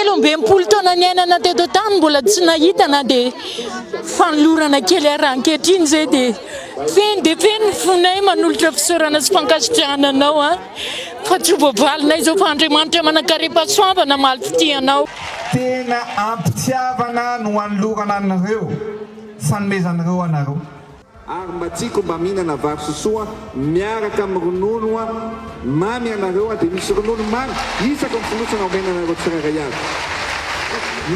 20 taona niainana teto tany mbola tsy nahita na dia fanolorana kely arankehitriny zay dia feny fonay manolotra fisaorana sy fankasitrahana anao fa tsy voavalinay zao fa Andriamanitra manakarepasoavana malifitianao. Tena ampitiavana no anolorana anareo fanomezanareo anareo ary mba tiako mba mihinana vary sosoa miaraka amin'ny ronono mamy anareo dia misy ronono mamy isaka mifinosana omenanareo tsirairay avy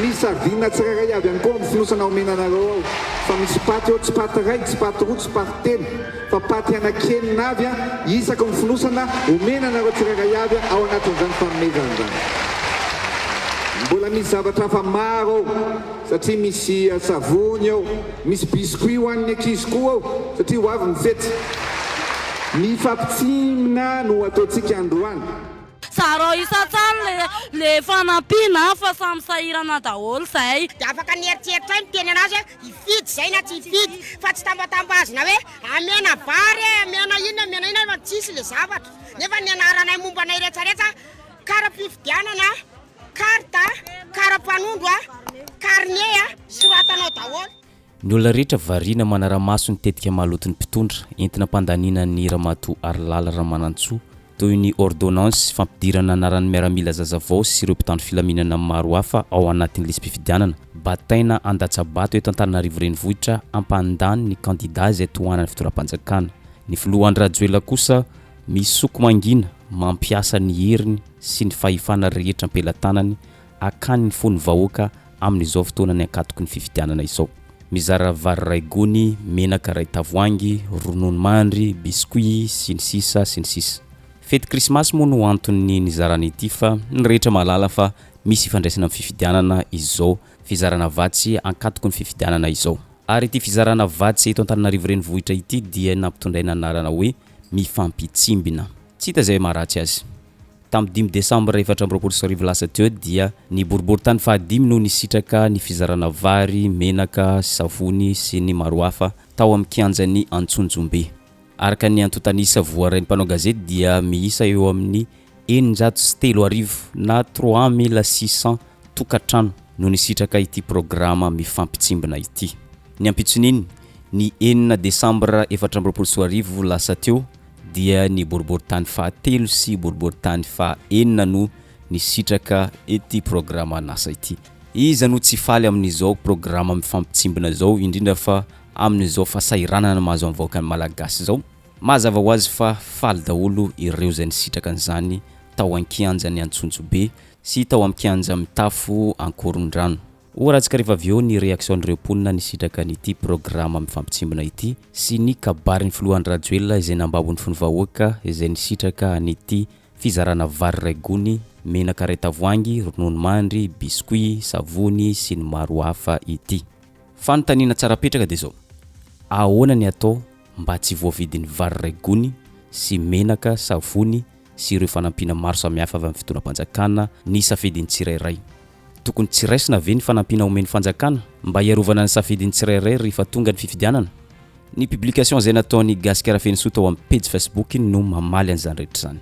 misy sardina tsirairay avy ihany koa mifinosana omenanareo ao fa misy paty eo tsy paty ray tsy paty roa tsy paty telo fa paty anakenina avy isaka mifinosana omenanareo tsirairay avy ao anatin'izany fanomezana zany. Mbola misy zavatra fa maro ao satria misy savony ao, misy biscuit ho an'ny ankizy koa ao satria ho avy ny fety. Ny fampitsimina no ataontsika androany. Saro isatsany le fanampiana fa samy sahirana daholo zay. Dia afaka nieritseritra ny teny anazy ifidy zay na tsy ifidy fa tsy tambatambazina hoe amena vary amena ina fa tsisy le zavatra. Nefa ny anaranay momba anay rehetrarehetra kara-pifidianana, karta, kara-panondro, karne soratanao daholo. Ny olona rehetra variana manara-maso ny tetika maloton'ny mpitondra entina mpandanina ny Ramatoa Arlala Ramanantsoa toy ny ordonnance fampidirana anaran'ny miaramila zazavao sy ireo mpitandro filaminana maro hafa ao anatin'ny lisy mpifidianana. Bataina Andatsabato eto Antananarivo renivohitra ampandany ny kandida izay tohanany fitoram-panjakana. Ny filoha Andry Rajoelina kosa misoko mangina mampiasa ny heriny sy ny fahefana rehetra ampelantanany akany ny fon'ny vahoaka amin'izao fotoana ny ankatoko ny fifidianana izao. Mizara vary ray gony, menaka ray tavoangy, ronono mandry, biscuit sy ny sisa sy ny sisa. Fety Krismasy moa no antony ny zarana ity fa ny rehetra malala fa misy ifandraisana amin'ny fifidianana izao, fizarana vatsy ankatoko ny fifidianana izao. Ary ity fizarana vatsy eto Antananarivo renivohitra ity dia nampitondray ny anarana hoe mifampitsimbina. Tsy hita zay maharatsy azy. Tamin'ny 5 Desambra 2024 lasa teo dia ny boribory tany fahadimy no nisitraka ny fizarana vary, menaka, savony sy ny maro hafa tao amin'ny kianjan'ny Antsonjombe. Araka ny antotanisa voarain'ny mpanao gazety dia miisa eo amin'ny 903 na 3600 tokatrano no nisitraka ity programa mifampitsimbina ity. Ny ampitsoniny ny 9 Desambra 2024 lasa teo dia ny boribory tany fahatelo sy boribory tany fahaenina no nisitraka ity programa nasa ity. Iza no tsy faly amin'izao programa mifampitsimbina zao indrindra fa amin'izao fasairanana mahazo amin'ny vahoakan'ny Malagasy zao. Mazava ho azy fa faly daholo ireo izay nisitraka an'izany tao an-kianjan'ny Antsonjombe sy tao amin'ny kianja mitafo Ankorondrano. Oratsika rehefa avy eo ny reaksion'ireo mponina nisitraka n'ity programa mifampitsimbina ity sy ny kabarin'ny filoha Andry Rajoelina izay nambabon'ny fon'ny vahoaka izay nisitraka n'ity fizarana vary ray gony, menaka ray tavoangy, ronono mandry, biscuit, savony sy ny maro hafa ity. Fanontaniana tsara petraka dia zao. Ahoana ny atao mba tsy voavidin'ny vary ray gony sy menaka, savony sy ireo fanampiana maro samihafa avy amin'ny fitoram-panjakana ny safidin'ny tsirairay. Tokony tsiraisina ve ny fanampiana omen'ny fanjakana mba hiarovana ny safidin'ny tsirairay rehefa tonga ny fifidianana? Ny publication izay nataony Gasy Karafenisoa tao amin'ny page Facebook no mamaly an'izany rehetra izany.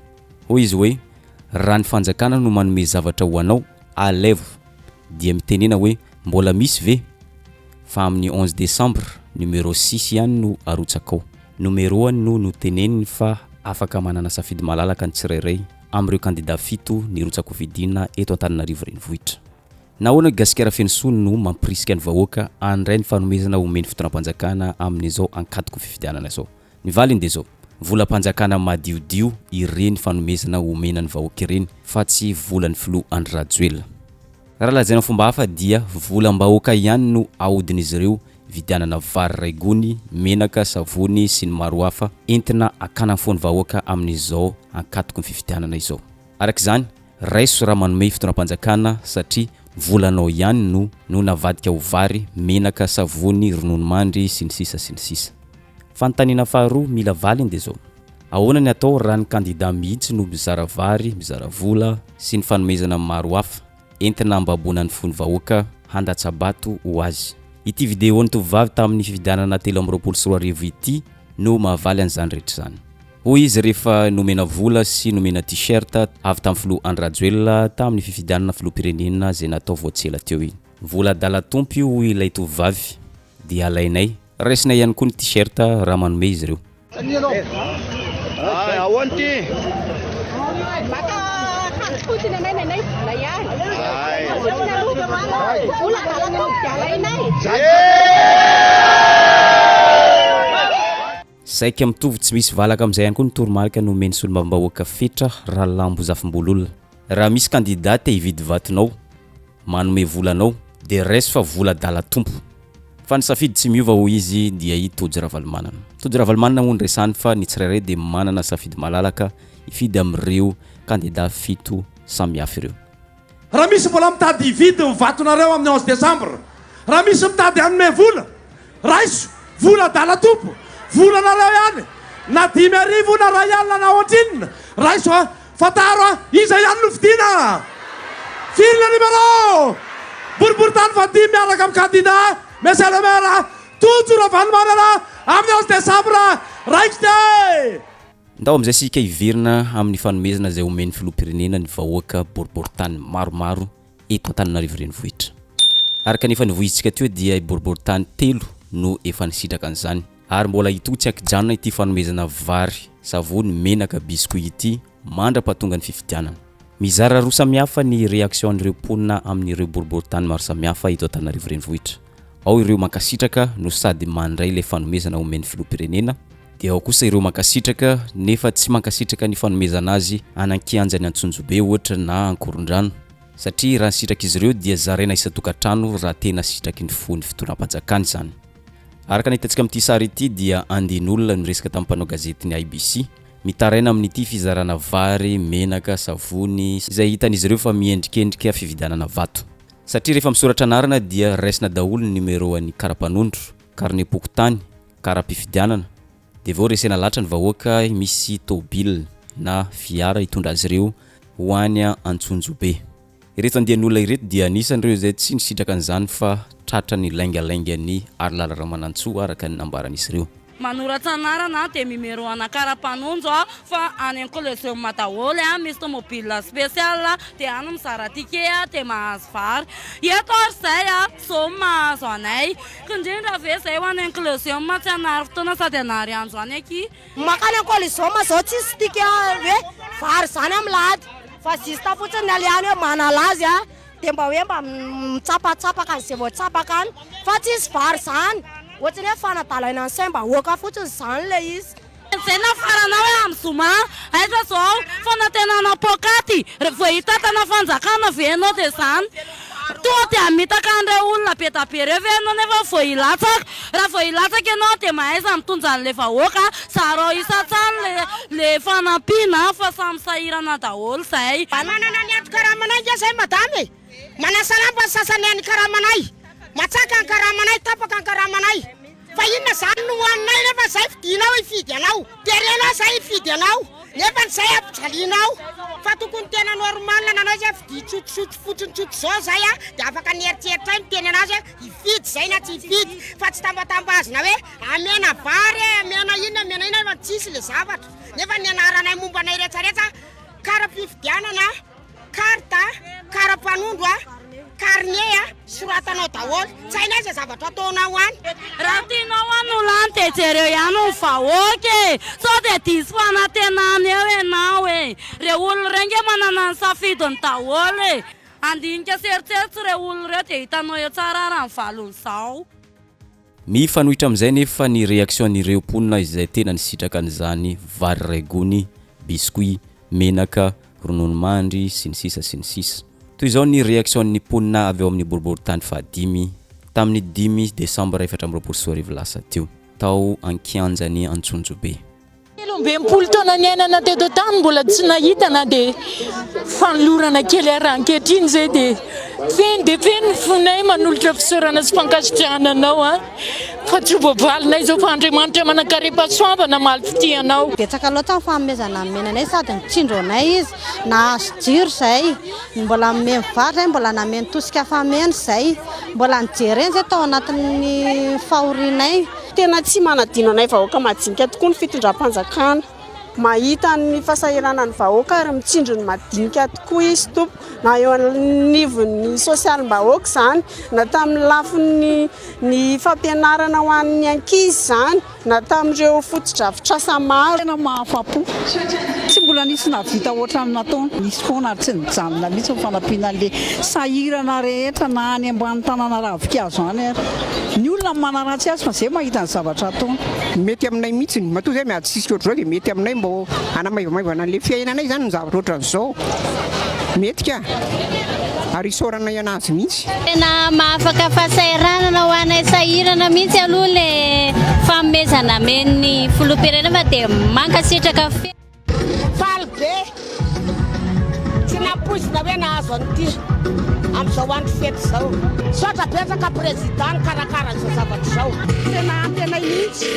Hoy izy hoe raha ny fanjakana no manome zavatra ho anao Alaivo dia mitenena hoe mbola misy ve? Fa amin'ny 11 Desambra numéro 6 ihany no arotsakao. Numéro 1 no noteneniny fa afaka manana safidy malalaka ny tsirairay amin'ireo kandida 7 ny rotsako vidina eto Antananarivo renivohitra. Nahoana Gasy Karafenisoa no mampirisika ny vahoaka andray ny fanomezana omen'ny fitoram-panjakana amin'izao ankatoko fifidianana izao. Ny valiny dia zao, volam-panjakana madiodio ireny fanomezana omena ny vahoaka ireny fa tsy volan'ny filoha Andry Rajoelina. Raha lazaina fomba hafa dia Volam-Bahoaka ihany no ahodin'izy ireo vidianana vary ray gony, menaka, savony sy ny maro hafa entina akana fon'ny vahoaka amin'izao ankatoko ny fifidianana izao. Araka izany, raiso raha manome fitoram-panjakana satria volanao ihany no navadika ho vary, menaka, savony, ronono mandry sy ny sisa sy ny sisa. Fanontaniana faharoa mila valiny dia zao. Ahoana ny atao raha ny kandida mihitsy no mizara vary, mizara vola sy ny fanomezana maro hafa entina ambabonan'ny fon'ny vahoaka Andatsabato ho azy. Ity vidéo ny tovavy tamin'ny fifidianana 13 ity no mahavaly an'izany rehetra izany. hoy izy rehefa nomena vola sy nomena t-shirt avy tamin'ny filoha Andry Rajoelina tamin'ny fifidianana filoham-pirenena izay natao voatsela teo iny. Vola dala tompo io ilay tovovavy dia alainay raisinay ihany koa ny t-shirt raha manome izy ireo. Saika mitovy tsy misy valaka amin'izay ihany koa ny toromarika nomeny sy Volam-Bahoaka fetra raha lambo zafim-bololona. Raha misy kandidata hividy vatonao manome volanao dia resy fa vola dala tompo. Fa ny safidy tsy miova hoy izy dia i Tody Ravalomanana. Tody Ravalomanana moa ny resany fa ny tsirairay dia manana safidy malalaka hifidy amin'ireo kandidata 7 samihafa ireo. Raha misy mbola mitady hividy ny vatonareo amin'ny 11 Desambra, raha misy mitady hanome vola, raiso vola dala tompo, vola nareo ihany na 5,000 na 2 alina na ohatrinina, raiso fataro iza ihany no vidiana. Filina numero boriboritany vadimy miaraka amin'ny candidat monsieur le maire Tody Ravalomanana amin'ny 11 Desambra raikitra. Ndao amin'izay sika hiverina amin'ny fanomezana izay omeny filoham-pirenena ny vahoaka boriboritany maromaro eto Antananarivo renivohitra. Araka nefa nivohitsika teo dia boriboritany 3 no efa nisitraka an'izany. Ary mbola ito tsy akijanona ity fanomezana vary, savony, menaka, biscuit ity mandra-pahatonga ny fifidianana. Mizara roa samihafa ny reaksion'ireo mponina amin'ireo boriboritany maro samihafa eto Antananarivo renivohitra. Ao ireo mankasitraka no sady mandray ilay fanomezana omeny filoham-pirenena, dia ao kosa ireo mankasitraka nefa tsy mankasitraka ny fanomezana azy anan-kianjany Antsonjobe ohatra na Ankorondrano, satria raha sitraka izy ireo dia zaraina isa-tokantrano raha tena sitraky ny fony fitonam-panjakana izany. Araka ny hitantsika amin'ity sary ity dia andin'olona no resaka tamin'ny mpanao gazety ny IBC mitaraina amin'ity fizarana vary, menaka, savony izay hitan'izy ireo fa miendrikendrika fividianana vato. Satria rehefa misoratra anarana dia raisina daholo ny numero an'ny karapanondro, karne pokotany, karam-pifidianana. Dia vao resena latra ny vahoaka misy tôbila na fiara hitondra azy ireo ho any Antsonjobe. Ireto andian'olona ireto dia anisan'ireo izay tsy nisitraka an'izany fa tratra ny laingalaingany ary lalana Ramanantsoa araka ny nambaran'izy ireo. Manoratra anarana dia mimeroana karapanondro fa any amin'ny collection daholo misy tomobile spécial dia any mizara ticket dia mahazo vary. Eto ary izay soma mahazo anay indrindra ve izay ho any amin'ny collection tsy anary fotoana sady anary andro any aky. Makany amin'ny collection zao tsisy ticket hoe vary zany amin'ny lady fa zista fotsiny aliany hoe manalazy dia mba hoe mba mitsapatsapaka izay voatsapaka any fa tsisy vary zany. Ohatrany hoe fanadalaina ny saim-bahoaka fotsiny izany le izy. Izay nafarana hoe amin'ny zoma aiza zao fanantenana pokaty vao hitatana fanjakana venao dia izany. Toa dia mitaka an'ireo olona be da be reo venao nefa vao hilatsaka. Raha vao hilatsaka ianao dia mahaiza mitondra an'ilay vahoaka zareo isan-tsany le fanampiana fa samy sahirana daholo izay. Manana ny ato karamanay izay madame manasalamba ny sasany any karamanay. Matsaka ny karamanay, tapaka ny karamanay. Fa inona zany no hoaninay nefa izay fidinao hifidy anao. Terenao izay hifidy anao. Nefa n'izay ampijalianao. Fa tokony tena normal nanao izay fidi tsotsotso fotsiny tsotso zao izay dia afaka nieritseritra miteny anazy hifidy izay na tsy hifidy. Fa tsy tambatambazina hoe amena vary, amena inona fa tsisy le zavatra. Nefa ny anaranay mombanay rehetrarehetra kara-pifidianana, karta, kara-panondro karne soratanao daholo tsy hainay izay zavatra ataonao any. Raha tianao any olany dia jereo ihany ny vahoaka sao dia diso fanantenana eo ianao reo olona renge manana ny safidiny daholo andinika seritseritsy reo olona ireo dia hitanao eo tsara raha ny valon'izao. Mifanohitra amin'izay nefa ny reaksion'ireo mponina izay tena nisitraka an'izany vary raigony, biscuit, menaka, ronono mandry sy ny sisa. Toy izao ny reaksion'ny mponina avy eo amin'ny boriboritany fahadimy tamin'ny 5 Desambra 2024 lasa teo tao ankianjany Antsonjobe. Beampolo taona ny ainana teto tany mbola tsy nahitana dia fanolorana kely arankehitriny izay dia feny fonay manolotra fisaorana sy fankasitrahananao fa tsy voavalinay izao fa Andriamanitra manankarepasoavana malifity anao. Betsaka loatra ny fanomezana menanay sady mitsindro anay izy na jiro izay mbola memy vary mbola nameny tosika fameny izay mbola nijereny izay tao anatin'ny fahorinay. Tena tsy manadino anay vahoaka majinika tokoa ny fitondram-panjakana mahita ny fasahirana ny vahoaka ary mitsindry ny madinika tokoa izy tompo na eo anivon'ny sosialim-bahoaka zany na tamin'ny lafiny ny fampianarana ho an'ny ankizy zany na tamin'ireo fotodrafitrasa maro. Tena mahafapo tsy mbola nisy navita ohatrany nataona nisy foana ary tsy nijanona mihitsy ny fanampiana an'le sahirana rehetra na any ambany tanàna ravikazo any ary ny olona manaratsy azy fa zay mahita ny zavatra ataona. Mety aminay mihitsy matoa zay miady sisika ohatr'izao dia mety aminay mbo anamaivamaivana an'le fiainanay zany ny zavatra ohatran'izao mety ka ary isaorana ianazy mihitsy. Tena mahafaka fahasahiranana ho anay sahirana mihitsy aloha le fanomezana amen'ny filoham-pirenena dia mankasitraka fe. Faly be tsy napoizina hoe nahazo an'ity amin'izao andro fety izao. Sotra betsaka président karakara an'izao zavatra izao. Tena mihitsy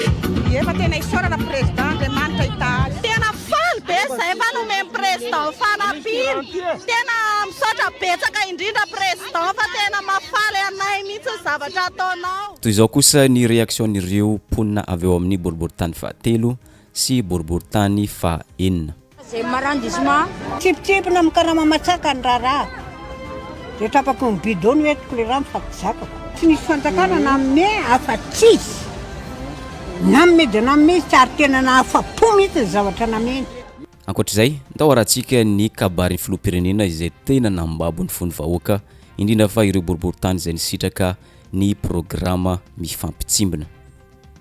efa tena isaorana président dia manitra italy. Tena faly be zay efa nomeny président fanampiana. Tena misaotra betsaka indrindra président fa tena mafaly anay mihitsy zavatra ataonao. Toy izao kosa ny réaction'ireo mponina avy eo amin'ny boriboritany fahatelo sy boriboritany fahaenina. Zay marandisement tsipitsipina mikarama matsaka ny raharaha dia trapako ny bidony hoe tokole mifatizakako tsy nisy fanjakana na ame afa-tsisy na ame dia na ame tsy ary tena na afa-po mihitsy ny zavatra nameny. Ankoatr'izay ndao arahantsika ny kabarin'ny filoham-pirenena izay tena nambabo ny fon'ny vahoaka indrindra fa ireo boriboritany izay nisitraka ny programa mifampitsimbina.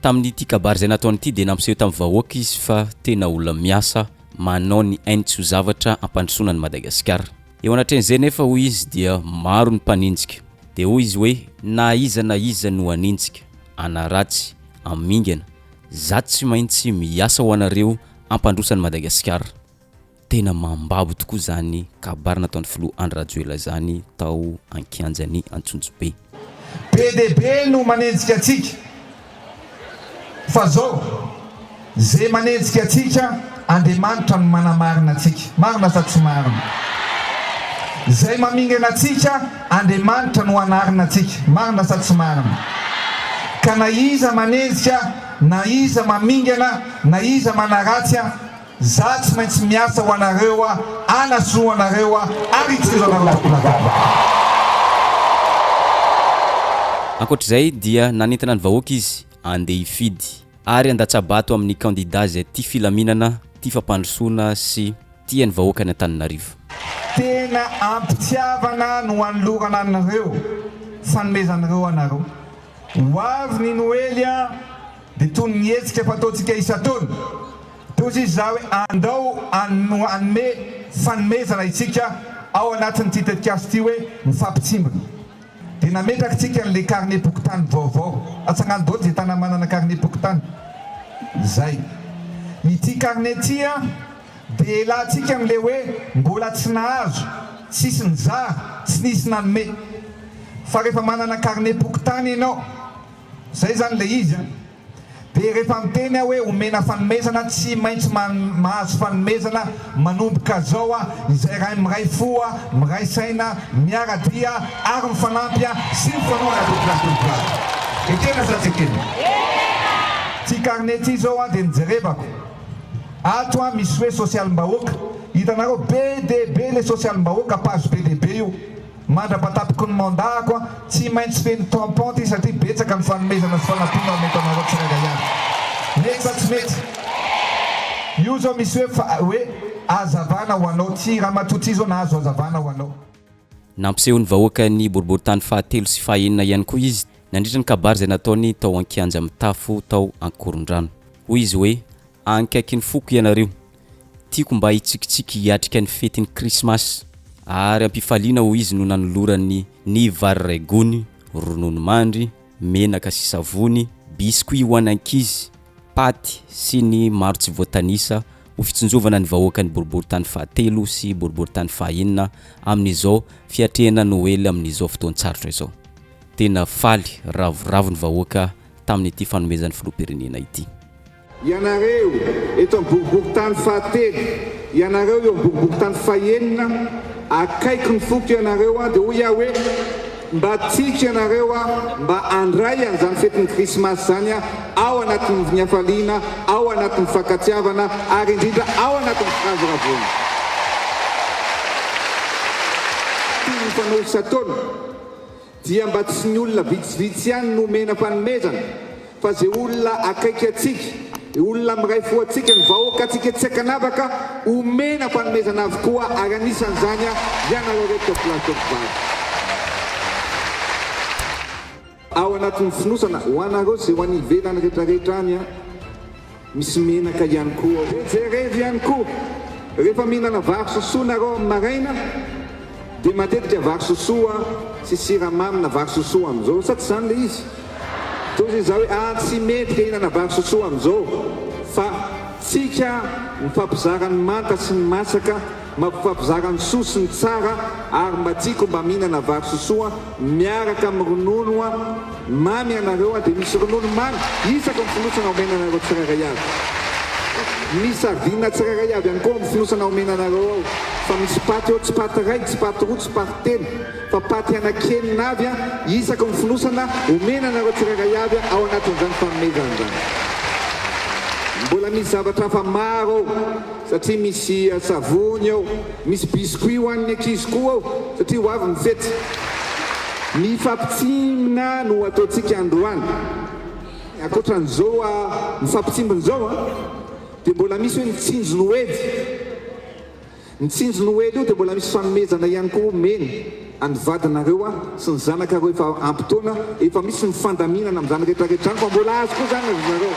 Tamin'ity kabary izay nataony ity dia nampiseho tamin'ny vahoaka izy fa tena olona miasa manao ny ainy-tsy ho zavatra ampandrosoana ny Madagascar. Eo anatren'izay nefa hoy izy dia maro ny mpaninjika dia hoy izy hoe na iza no aninjika anaratsy amingana zato tsy maintsy miasa ho anareo ampandrosany Madagascar. Tena mambabo tokoa zany kabary nataony filoha Andry Rajoelina zany tao ankianjany Antsonjobe. PDB no manenjika atsika fa zao zay manenjika atsika Andriamanitra no manamarina atsika. Marina sa tsy marina? Zay mamingana atsika Andriamanitra no anarina atsika. Marina sa tsy marina? Ka na iza manenjika na iza mamingana na iza manaratsya za tsy maintsy miasa ho anareo anasoa anareo ary itsiro anareo. Ankoatr'izay dia nanentana ny vahoaka izy andeha hifidy ary andatsabato amin'ny candidat zay tia filaminana, tia fampandrosoana sy tia ny vahoaka ny Tananarivo. Tena ampitiavana no anolorana anareo fanomezanareo anareo. Ho avy ny Noely dia toy ny hetsika fataontsika isa-taona. Toy izy za hoe andao anome fanomezana itsika ao anatin'ny tetikasy ity hoe mifampitsimbana. Dia nametraka tsika n'le carnet pokotany vaovao. Atsagnano dôty zay tana manana carnet pokotany. Zay. Ity carnet ity dia lahtsika amin'le hoe mbola tsy nahazo, tsisy nizara, tsy nisy nanome. Fa rehefa manana carnet pokotany ianao, zay zany le izy. Dia rehefa miteny hoe omena fanomezana tsy maintsy mahazo fanomezana manomboka zao izay ray miray fo miray saina miaradia ary mifanampy sy mifanoana demokrasia. Ekena sa tsy ekena? Ty carnet ty zao dia nijerevako ato misy hoe sosialim-bahoaka. Hitanareo PDB le sosialim-bahoaka page PDB io mandrapatapiko ny mandako tsy maintsy feno tampon ty satria betsaka ny fanomezana sy fanampiana mety anareo tsirairay. Mety sa tsy mety? Io zao misy hoe azavana ho anao, ty raha matoty zao nahazo azavana ho anao. Nampiseho ny vahoaka ny boriboritany fahatelo sy fahaenina ihany koa izy nandritra ny kabary zay nataony tao ankianja amin'ny tafo tao ankorondrano. Hoy izy hoe ankaiky ny foko ianareo, tiako mba hitsikitsiky hiatrika ny fetin'ny Krismasy ary ampifaliana ho izy no nanolorany ny vary raigony, ronono mandry, menaka sy savony, biskuit ho an'ny ankizy, paty sy ny maro tsy voatanisa ho fitsonjovana ny vahoaka ny boriboritany fahatelo sy boriboritany fahaenina amin'izao fiatrehana Noely amin'izao fotoan-tsarotra izao. Tena faly ravoravo ny vahoaka tamin'ity fanomezan'ny filoham-pirenena ity. Ianareo eto boriboritany fahatelo, ianareo eo boriboritany fahaenina, akaiky ny foko ianareo dia hoy hoe mba tsika anareo mba andray an'izany fetin'ny krismasy zany ao anatin'ny niafaliana, ao anatin'ny fankatiavana, ary indrindra ao anatin'ny firavoravoana. Ny mpanao isataona dia mba tsy ny olona vitsivitsy ihany no omena fanomezana, fa zay olona akaiky atsika, olona miray fo atsika, ny vahoaka atsika tsy akanavaka omena fanomezana avokoa, ary anisan'izany ianareo reto plateau ao anatin'ny finosana ho anareo zay ho an'ny ivelany rehetrarehetra any misy menaka ihany koa. Jerevy ihany koa rehefa mihinana vary sosoa nareo amin'ny maraina dia matetika vary sosoa sy siramamy na vary sosoa amin'izao, sa tsy zany le izy? Toy izao hoe tsy mety hihinana vary sosoa amin'izao, fa tsika mifampizara ny manta sy ny masaka, mampampizara ny soa sy ny tsara, ary mba tsika mba mihinana vary sosoa miaraka amin'ny ronono mamy anareo dia misy ronono mamy isaka amin'ny finosana omena anareo tsirairay avy. Misy sardina tsirairay avy ihany koa amin'ny finosana omena anareo ao, fa misy paty ao, tsy paty ray, tsy paty roa, tsy paty telo, fa paty anakenina avy isaka amin'ny finosana omena anareo tsirairay avy ao anatin'izany fanomezana zany. Mbola misy zavatra hafa maro ao, satria misy savony ao, misy biscuit ho an'ny ankizy koa ao, satria ho avy ny fety. Ny fampitsimina no ataontsika androany. Ankoatran'izao mifampitsimbin'izao dia mbola misy hoe mitsinjo noedy. Mitsinjo noedy io dia mbola misy fanomezana ihany koa meny any vadinareo sy ny zanakareo efa ampitoana, efa misy ny fandaminana amin'izany rehetrarehetra any, fa mbola azo koa zany nareo.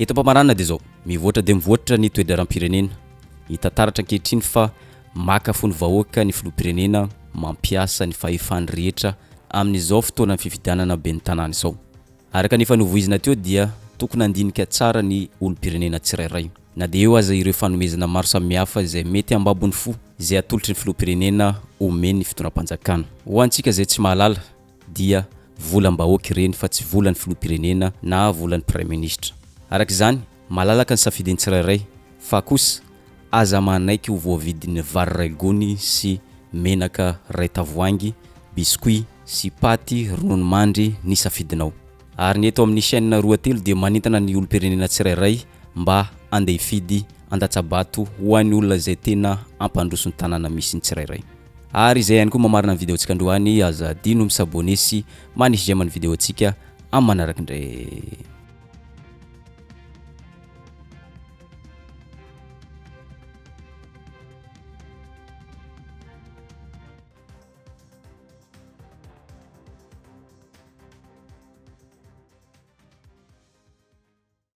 Eto Mpamarana dia zao mivoatra dia mivoatra ny toe-dram-pirenena, hitantaratra ankehitriny fa maka fony vahoaka ny filoham-pirenena mampiasa ny fahefany rehetra amin'izao fotoana ny fifidianana be ny tanàna izao. Araka ny fanovoizina teo dia tokony handinika tsara ny olom-pirenena tsirairay, na dia eo aza ireo fanomezana maro samihafa izay mety ambabony fo izay atolotry ny filoham-pirenena omeny ny fitondram-panjakana. Ho antsika izay tsy mahalala dia volam-bahoaka ireny fa tsy volan'ny filoham-pirenena na volan'ny prime ministre. Araka izany malalaka ny safidiny tsirairay, fa kosa aza manaiky ho voavidiny vary ray gony sy menaka ray tavoangy, biscuit sy paty ronono mandry ny safidinao. Ary ny eto amin'ny chaîne roa telo dia manentana ny olom-pirenena tsirairay mba andeha hifidy andatsabato ho an'ny olona izay tena ampandroso ny tanàna misy ny tsirairay. Ary izay ihany koa mamarina ny videontsika androany, aza dino misabone sy manisy j'aime ny videontsika amin'ny manaraka indray.